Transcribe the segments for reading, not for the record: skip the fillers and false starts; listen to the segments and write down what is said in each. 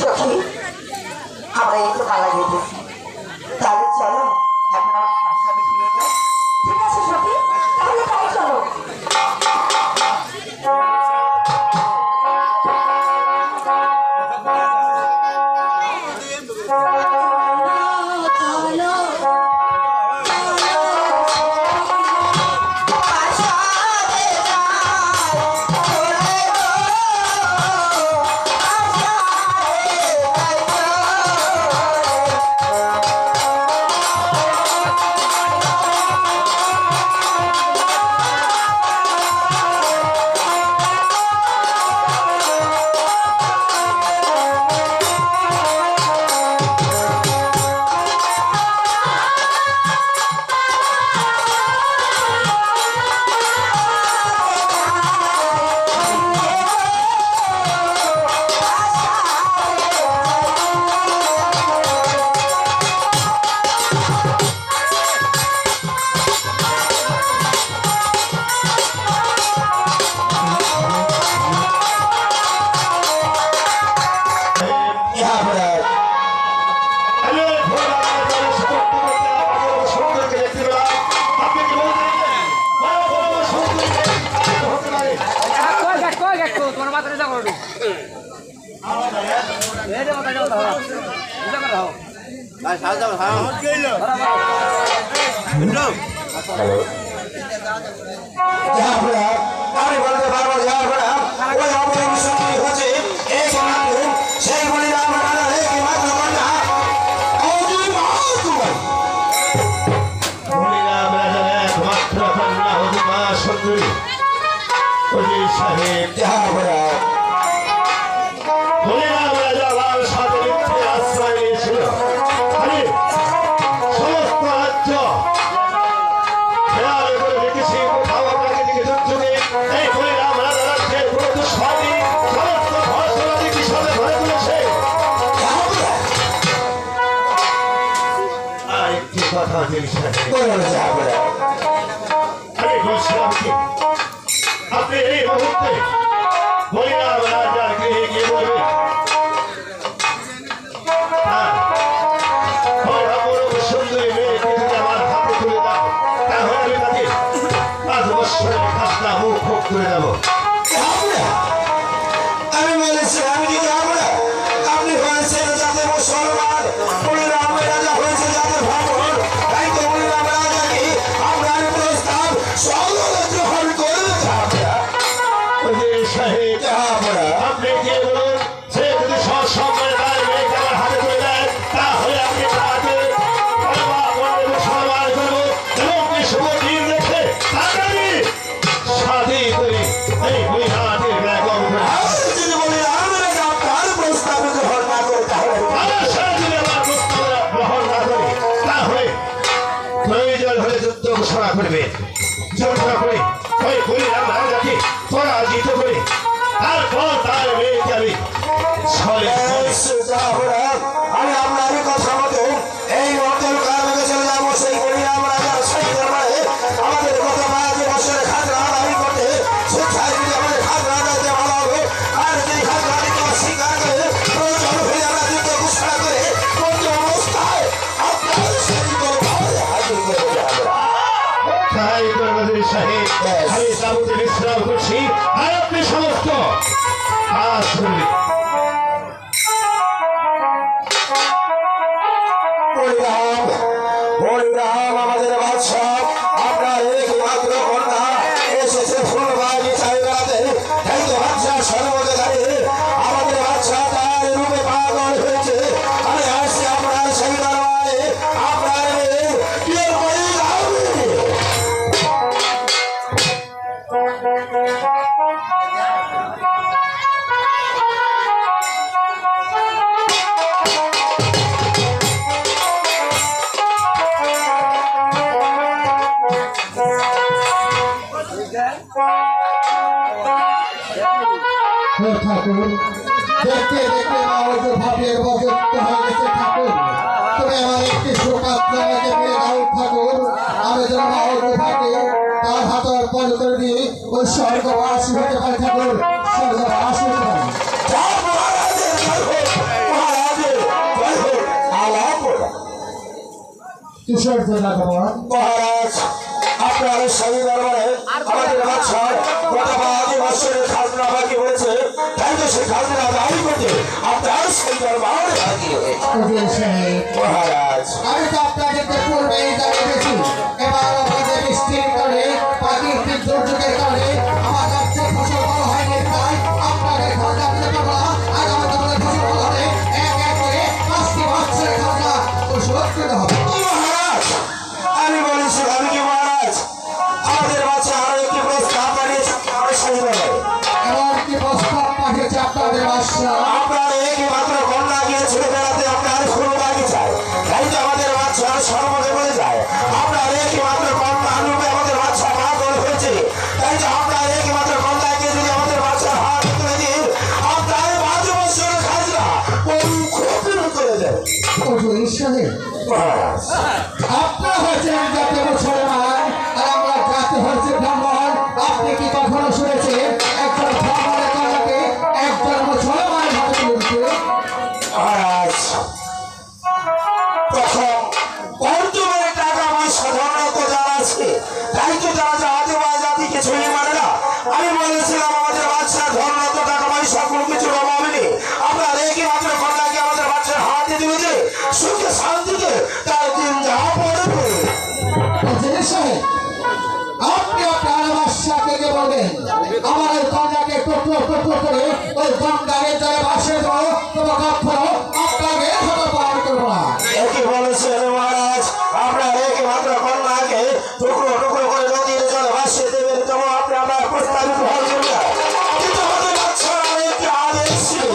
সখী আমরা এই তো মালা গেছি, তাহলে চলো এখন আমার স্বামী ফিরে যাই। ঠিক আছে সখী, তাহলে তাই চলো। আপনি এই মুহূর্তে হরিনাম রাজার গৃহে গিয়ে বলবেন সুন্দরী মেয়েকে যদি আমার হাতে তুলে দাও তাহলে আমি তাকে 5 বছরের খাজনা মুখ ভোগ করে দেবো। আমি বলেছি আমি কি যাবো না? আপনি হয়েছেন যাতে মুসলমান, হরিনাম রাজা হয়েছে যাতে ভ্রমণ, তাই তো হরিনাম রাজাকে আপনার প্রস্তাব সকলে গ্রহণ করবে। আপনি যে বলুন সে যদি সসম্মানে তার মেয়েকে আমার হাতে তুলে দেয় তাহলে আপনি তাকে মুসলমান করবো এবং শুভ দিন রেখে তাড়াতাড়ি শাদী করি এই হরিনাথের গ্রহণ না করি তাহলে প্রয়োজন হলে যুদ্ধ ঘোষণা করবে। ঘোষণা করে ওই হরিনাম রাজাকে পরাজিত করে তারপর তার মেয়েকে আমি আমি আপনার কথা মতো এই মতের কারণে চলে যাবো সেই হরিনাম রাজার সাইকেল মারে আমাদের কথা মাঝে বছরে খাজনা আদায় করতে সেখানে যদি আমাদের খাজনা আদায়তে ভালো হবে আর যদি খাজনা দিতে অস্বীকার করে প্রয়োজন হয়ে আমরা যুদ্ধ ঘোষণা করে কোন অবস্থায় আপনার সাইকেল মারে হাজির করে যাবো। তাই কর্মচারী সাহেব আমি তাবুতে বিশ্রাম করছি আর আপনি সমস্ত কাজ করবেন। হরিনাম আমাদের বাদশাহ আপনার একমাত্র কন্যা এসেছে ফুলবাড়ি চাই বেড়াতে, তাই তো বাদশাহ সর্বদা দাঁড়িয়ে আমাদের বাদশাহ তার রূপে পাগল হয়েছে। আমি আসছি আপনার সেই দরবারে আপনার বিয়ে করে যাবে। ঠাকুর দেখতে দেখতে আমাদের ভাবিয়ে বসন্ত হয়ে গেছে ঠাকুর, তুমি আমার একটি শোকাত্ম আমাকে পেয়ে দাও ঠাকুর। আমি যেন আমার ভাগে তার হাতের পরিচয় দিয়ে ওই স্বর্গবাসী হতে পারে ঠাকুর, স্বর্গবাসী হতে পারে। কিশোর জেলা ভবন মহারাজ আপনার স্বামী দরবারে আমাদের বাচ্চার গত 5 বছরের খাজনা বাকি হয়েছে, তাই তো সেই খাজনা দাবি করতে আপনার স্বামী দরবারে হাজির হয়েছে। মহারাজ আমি তো আপনাদেরকে পূর্বেই জানিয়েছি, এবার আপনাদের বৃষ্টির কারণে প্রাকৃতিক দুর্যোগের কারণে আমার রাজ্যের ফসল ভালো হয়নি, তাই আপনাদের খাজনা দিতে পারবো না। আগামী আমাদের ফসল ভালো হবে, এক এক করে 5টি বছরের খাজনা পরিশোধ করতে হবে। মহারাজ আমি বলেছি আমি কি মহারাজ আমাদের বাচ্চা আরো একটি প্রস্তাব পাঠিয়েছে আমার স্বামী দরবারে। এমন কি প্রস্তাব পাঠিয়েছে আপনাদের বাদশা? আপনার একই মাত্র কন্যা গিয়েছিল বেড়াতে, আপনার ফুল বাকি চাই, তাই তো আমাদের বাচ্চা সর্বদে বলে যায়। আপনার একই মাত্র কন্যা রূপে আমাদের বাচ্চা পাগল হয়েছে, তাই তো আপনার একই মাত্র কন্যাকে যদি আমাদের বাচ্চার হাত তুলে দিন আপনার 5 বছরের খাজনা পরিশোধ করে দেয়। হুজুর সাহেব, মহারাজ আপনারা হচ্ছেন জাতীয় মুসলমান আর আমরা জাতি হচ্ছে ব্রাহ্মণ। আপনি কি কখনো শুনেছেন একজন ব্রাহ্মণের কন্যাকে একজন মুসলমানের হাতে তুলে দিতে? মহারাজ প্রথম বর্তমানে টাকা পয়সা ধর্ম যারা আছে তাই তো তারা জাহাজে বা জাতি কিছুই মানে না। আমি বলেছিলাম আমাদের বাচ্চার ধর্ম টাকা পয়সা কোনো কিছু অভাবেনি, আপনার একই মাত্র কন্যাকে আমাদের বাচ্চার হাতে দিবে যে সুখে শান্তিতে তার দিন যা পড়বে। হুজুর সাহেব, আপনি আপনার বাদশাকে গিয়ে বলবেন আমার ওই কন্যাকে টুকরো টুকরো করে ওই গঙ্গারে জলে ভাসিয়ে দেবো, তবে কখনো আপনাকে হাতে পালন করবো না। একই বলেছেন মহারাজ আপনার একই মাত্র কন্যাকে টুকরো টুকরো করে নদীর জলে ভাসিয়ে দেবেন, তবু আপনি আপনার প্রস্তাবিত হওয়ার জন্য কিন্তু আমাদের বাচ্চার একটি আদেশ ছিল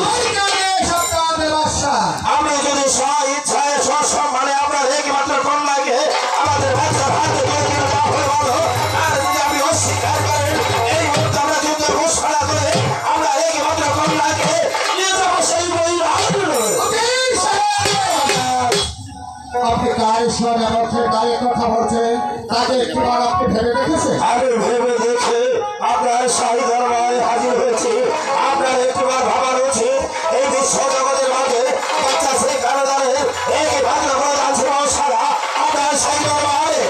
আপনাদের বাদশা আপনি যদি স্ব ইচ্ছায় সসম্মানে আপনার একই মাত্র কন্যাকে আমাদের বাচ্চার হাতে তুলে দিলে তা হলে ভালো, আর যদি আপনি অস্বীকার করেন এই মুহূর্তে আমরা যুদ্ধ ঘোষণা করে আমরা একই মাত্র কন্যাকে নিয়ে যাবো সেই বই আপনি কার সঙ্গে মুখের গায়ে কথা বলছেন, তাদের কিবার আপনি ভেবে দেখেছেন? আমি ভেবে দেখে আপনার শাহী দরবারে হাজির হয়েছি। আপনার একটিবার ভাবার উচিত এই বিশ্ব জগতের মাঝে বাচ্চা সেই কারণে একই ভাগ্য করে আছে সারা আপনার শাহী দরবারে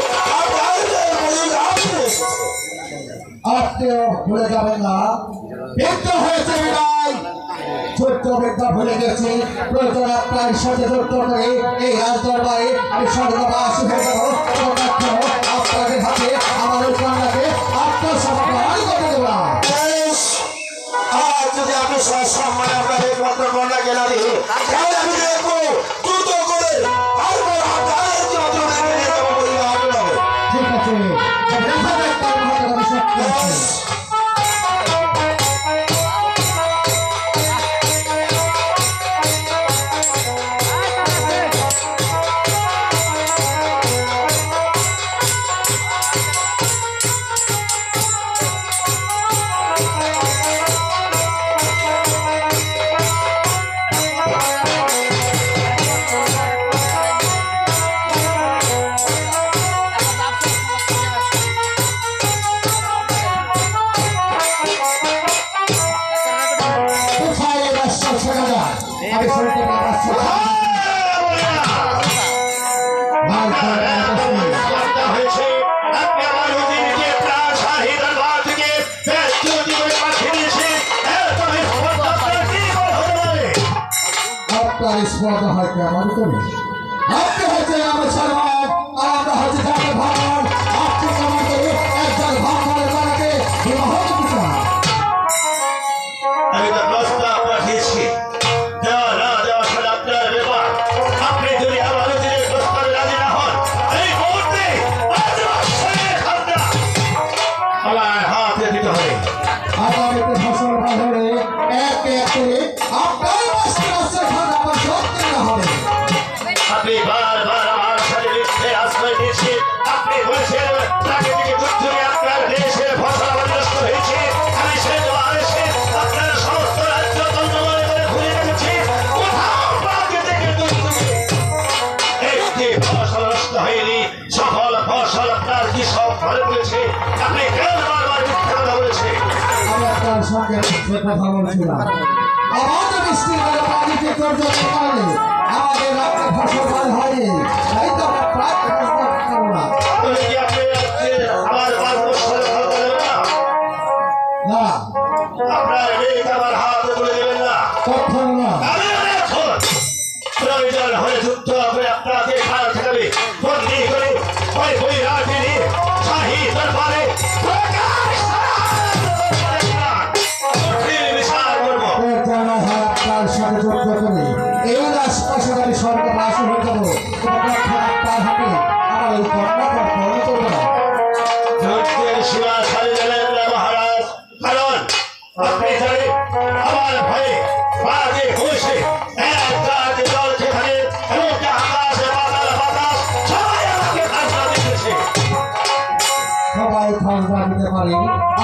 আপনিও ভুলে যাবেন না, বৃদ্ধ হয়েছে বিদায়, ছোট্ট বিদ্যা ভুলে গেছি। প্রয়োজন আপনার সাথে যুক্ত করে এই রাজ দরবারে আমি স্বর্গবাসী হয়ে যাবো, আপনাদের হাতে আমার ওই কন্যাকে আত্মসমর্পণ করে দেবো। আর যদি আপনি সম্মানে আপনার একমাত্র কন্যাকে না দিই তাহলে আমি দেখবো দ্রুত করে তারপর আপনার একমাত্র নিয়ে যাবো পরিবার। ঠিক আছে, দেখা যাক তার মতো আমি সত্যি আছি। কোথায় বাদশা ছেড়ে যায়? আমি শুনতে পাচ্ছি ভাই হয়েছে আপনি আমার অধীনে প্রাণ শাহী দরবার থেকে ব্যস্ত জীবনে পাঠিয়ে দিয়েছে, এরপরে আপনার কি হতে পারে? আপনার স্পর্ধা হয় কেমন করে? আপনি হচ্ছে আমার সর্বান আর আমরা হচ্ছে তাকে ভগবান। আপনি আমাকে একজন ভগবানের বাড়িতে বিবাহ করতে চান? আমি তো প্রস্তাব পাঠিয়েছি, দেওয়া না দেওয়া সেটা আপনার ব্যাপার। আপনি যদি আমার অধীনে প্রস্তাবে রাজি না হন এই মুহূর্তে আমার হাতে দিতে হবে। আগামীতে ফসল বাজারে এক এক করে আপনার বাস্তি রাস্তায় খাওয়া পরিশোধ করতে হবে। আপনি বারবার আমার সাথে মিথ্যে আশ্রয় দিয়েছেন। আপনি বলেছেন প্রাকৃতিক দুর্যোগে আপনার দেশের ফসল বিনষ্ট হয়েছে, আমি সে এসে আপনার সমস্ত রাজ্য তন্ত্রময় করে ঘুরে দেখেছি, কোথাও প্রাকৃতিক দুর্যোগে একটি ফসল নষ্ট হয়নি, সকল ফসল আপনার কৃষক ঘরে পড়েছে। আপনি কেন বারবার মিথ্যে কথা বলেছেন? আমি আপনার সঙ্গে যে কথা বলছিলাম, আমাদের বৃষ্টির প্রাকৃতিক দুর্যোগের কারণে আমাদের রাজ্যে ফসল ভালো হয়নি, তাই তো আমরা প্রাকৃতিক প্রয়োজন হলে যুদ্ধ করে আপনাকে খাল থেকে বন্দী করে ওই বৈরাটি নিয়ে শাহী দরবারে বিচার করবো। জানা হয় আপনার সাথে যুদ্ধ করে এই রাজপ্রাসাদ আমি সর্বনাশ হয়ে যাবো। আপনার হাতে আমার এই ঘটনা মনে করবো না। যুদ্ধের সীমা ছাড়িয়ে গেলেন না মহারাজ, কারণ আপনি জানেন আমার ভয়ে বাজে ঘুষে এক গাছ জল খেয়ে এমনকি আকাশে বাতাস বাতাস সবাই আমাকে খাজনা দিতেছে। সবাই খাজনা দিতে পারে,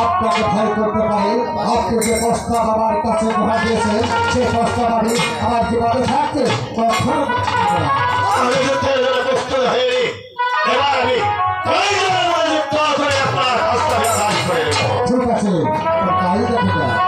আপনাকে ভয় করতে পারে। আপনি যে প্রস্তাব আমার কাছে গ্রহণ দিয়েছেন সেই প্রস্তাব আমি আমার জীবনে থাকতে কখনো আমি যুদ্ধের জন্য প্রস্তুত হয়ে এবার আমি প্রয়োজনের মধ্যে যুদ্ধ করে আপনার হস্তকে দান করে দেব। ঠিক আছে, তাই দেখা যায়।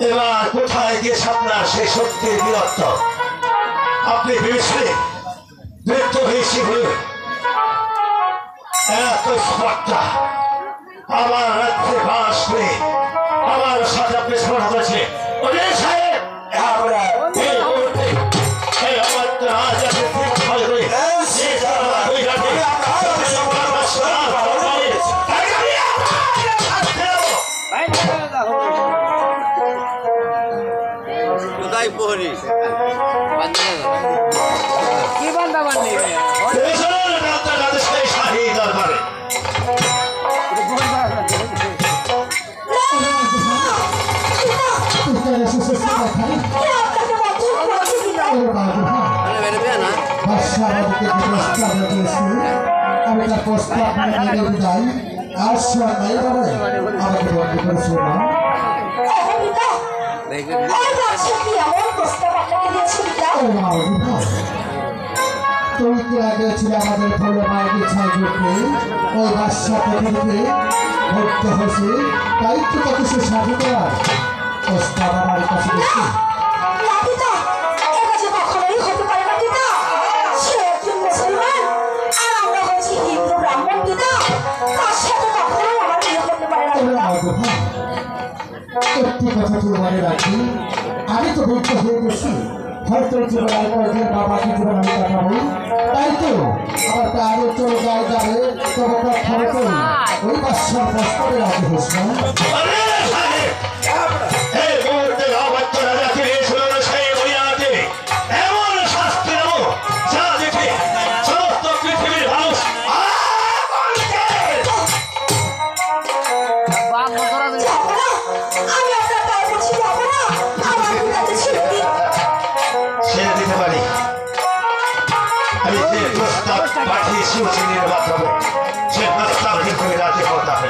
এবার কোথায় গিয়ে আপনার সেই শক্তির বীরত্ব আপনি ভেবেছিলেন বৃদ্ধ হয়েছি বলে এত স্পর্ধা আমার রাজ্যে বাস করে আমার সাথে আপনি স্মরণ করেছে ওদের সাহেব আমরা এই মুহূর্তে এই আমার আজ আপনি ফল করে কি বান্দা বান্দি শাহী দরবারে আমি তার প্রস্তাব নিয়ে যাই আর নাই বাবা আমাকে বন্ধু করেছিল না। তুমি কি আগে ছিল আমাদের ফলে মায়ের ইচ্ছায় ঢুকে ওই বাদশা থেকে ভর্তি হয়েছে, তাই তো তাকে সে সাথে দেওয়ার প্রস্তাব আমার কাছে বেশি। একটি কথা তুই মনে রাখি, আমি তো ভুক্ত হয়ে গেছি, হয়তো জীবনের কয়েকদিন বাবাকে জীবন আমি দেখাবো, তাই তো আমার আগে চলে যাবে তবে কথা ওই বাচ্চার প্রস্তাবে রাজি হয়েছ না। পাঠিয়েছি চিনির মাধ্যমে সে প্রস্তাব করে রাজি হতে হবে।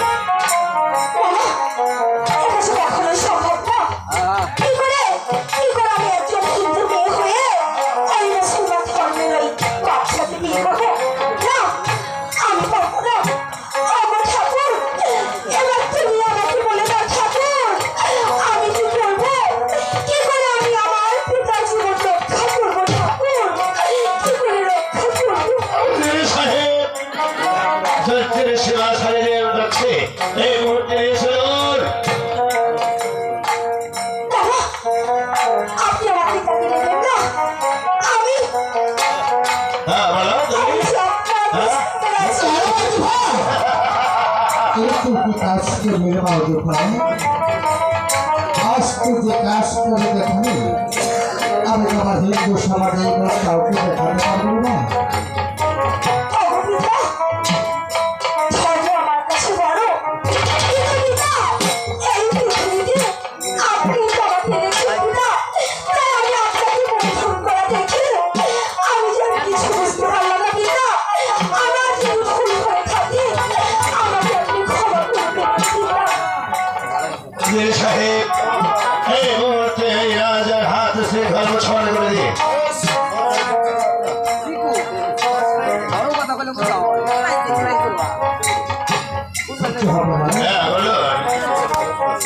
এই মুহূর্তে আপনি আমার পিতাকে দেখবেন না, আমি কাজ করে আজকে যে কাজ করে দেখানি আমি তোমার হিন্দু সমাজে কাউকে দেখাতে পারবো না। আমার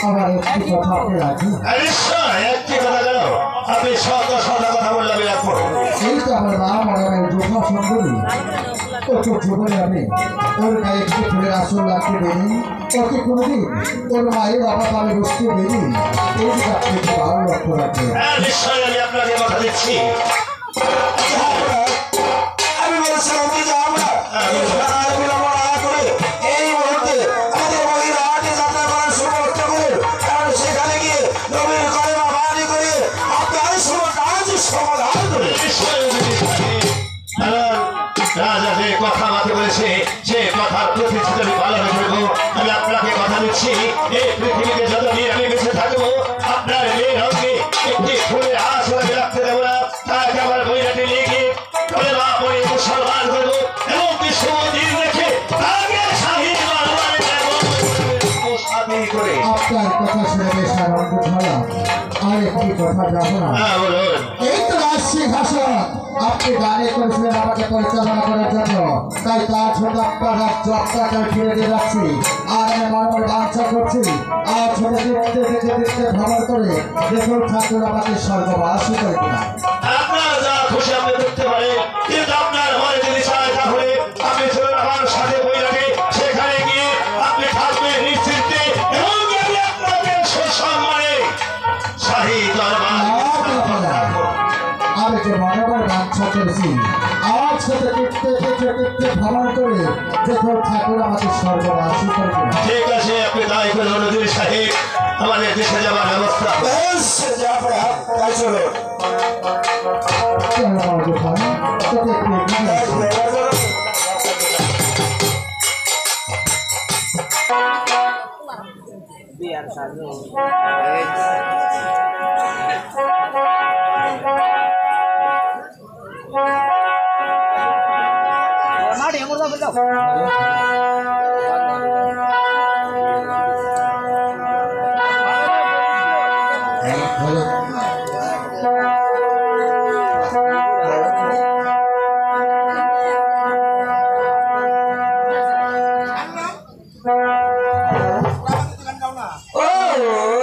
আমার একটি কথা আপনি রাখুন। নিশ্চয় একটি কথা কেন, আপনি শত শত কথা বললে আমি রাখবো। এই তো আমার মা মনে যোগা সুন্দরী, ওকে জীবনে আমি ওর গায়ে একটি ফুলের আসল রাখতে দেরি, ওকে কোনোদিন ওর মায়ের অভাব আমি বুঝতে দেরি। এই যে আপনি একটু ভালো লক্ষ্য রাখবেন। নিশ্চয় আমি আপনাকে কথা দিচ্ছি। আমি বলছিলাম যে আমরা আর বিলম্ব না করে এই মুহূর্তে আমাদের মহিলাটি যাত্রা করার সুব্যবস্থা করুন, কারণ সেখানে গিয়ে নবীর কলেমা বাণী করে আপনার কাজ সমাধান করে। রাজা যে কথা আমাকে বলেছে সে কথার প্রতিশ্রুতি আমি পালন করবো। আমি আপনাকে কথা দিচ্ছি, এই পৃথিবীতে যতদিন আমি বেঁচে থাকবো আপনার মেয়ের রঙে একটি ফুলের আসল আমি রাখতে দেবো না। তাকে আমার বইরাটি লিখে কলেমা পড়ে মুসলমান করবো এবং বিশ্ব মন্দির রেখে তাকে শাহী দরবারে দেবো করে। আপনার কথা শুনে বেশ আনন্দ হলাম। আর একটি কথা যাবো না, বলুন। এই তো রাজশাহী ভাষা আপনি গানে করেছিলেন আমাকে পরিচালনা করার জন্য, তাই তার জন্য আপনার রাজ্য আপনাকে ফিরে দিয়ে যাচ্ছি। আর আমি মনে বাঞ্ছা করছি, আর ছোট দেখতে দেখতে দেখতে ভ্রমণ করে দেখুন ঠাকুর আমাকে স্বর্গবাসী করে দিলাম। আপনার যা খুশি আপনি করতে পারেন, কিন্তু আপনার মনে যদি চায় তাহলে আপনি চলুন আমার সাথে বইরাটে, সেখানে গিয়ে আপনি থাকবেন নিশ্চিন্তে এবং আমি আপনাকে সুসম্মানে শাহী দরবার। আমি যে মনোবল বাঞ্ছা করেছি, আজ ছোট দেখতে দেখতে দেখতে ভ্রমণ করে দেখুন ঠাকুর আমাকে স্বর্গবাসী করে দিলাম। ঠিক আছে, আপনি তাই করুন নদীর সাহেব, আমাদের দেশে যাওয়ার ব্যবস্থা। বেশ, যাবরা, তাই চলো। চলো বাবু ভাই, তোকে একটু এগিয়ে আসি। ও